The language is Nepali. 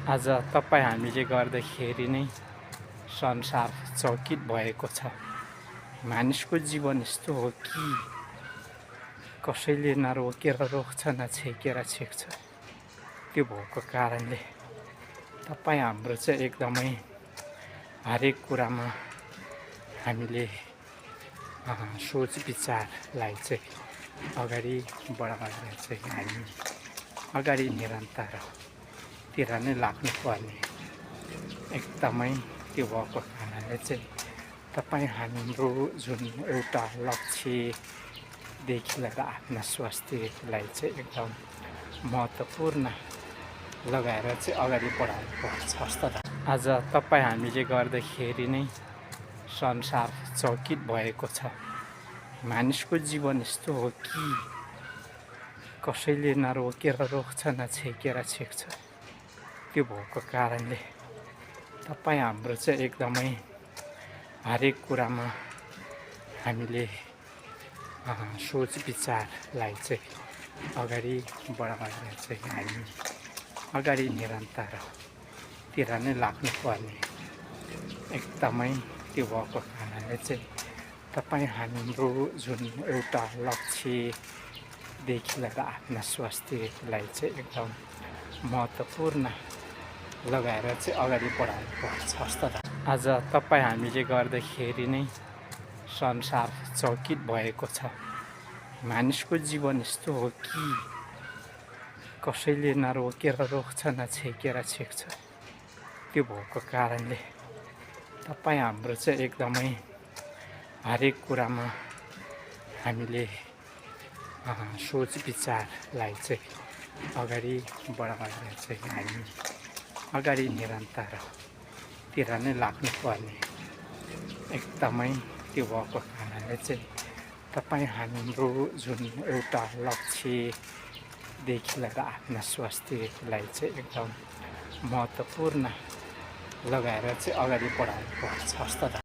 आज तपाईँ हामीले गर्दाखेरि नै संसार चकित भएको छ। मानिसको जीवन यस्तो हो कि कसैले नरोकेर रोक्छ न छेकेर छेक्छ। त्यो भएको कारणले तपाईँ हाम्रो चाहिँ एकदमै हरेक कुरामा हामीले सोच विचारलाई चाहिँ अगाडि बढाएर चाहिँ हामी अगाडि निरन्तरतिर नै लाग्नुपर्ने एकदमै त्यो भएको कारणले चाहिँ तपाईँ हाम्रो जुन एउटा लक्ष्यदेखि लिएर आफ्ना स्वास्थ्यलाई चाहिँ एकदम महत्त्वपूर्ण लगाएर चाहिँ अगाडि बढाउनु पर्छ जस्तो लाग्छ। आज तपाईँ हामीले गर्दाखेरि नै संसार चकित भएको छ। मानिसको जीवन यस्तो हो कि कसैले नरोकेर रोक्छ न छेकेर छेक्छ। त्यो भएको कारणले तपाईँ हाम्रो चाहिँ एकदमै हरेक कुरामा हामीले सोच विचारलाई चाहिँ अगाडि बढाएर चाहिँ हामी अगाडि निरन्तरतिर नै लाग्नुपर्ने एकदमै त्यो भएको कारणले चाहिँ तपाईँ हाम्रो जुन एउटा लक्ष्यदेखि लिएर आफ्ना स्वास्थ्यलाई चाहिँ एकदम महत्त्वपूर्ण लगाएर चाहिँ अगाडि बढाउनु पर्छ जस्तो लाग्छ। आज तपाईँ हामीले गर्दाखेरि नै संसार चकित भएको छ। मानिसको जीवन यस्तो हो कि कसैले नरोकेर रोक्छ न छेकेर छेक्छ। त्यो भएको कारणले तपाईँ हाम्रो चाहिँ एकदमै हरेक कुरामा हामीले सोच विचारलाई चाहिँ अगाडि बढाएर चाहिँ हामी अगाडि निरन्तरतिर नै लाग्नुपर्ने एकदमै त्यो भएको कारणले चाहिँ तपाईँ हाम्रो जुन एउटा लक्ष्यदेखि लिएर आफ्ना स्वास्थ्यलाई चाहिँ एकदम महत्त्वपूर्ण लगाएर चाहिँ अगाडि बढाउनु पर्छ जस्तो लाग्छ।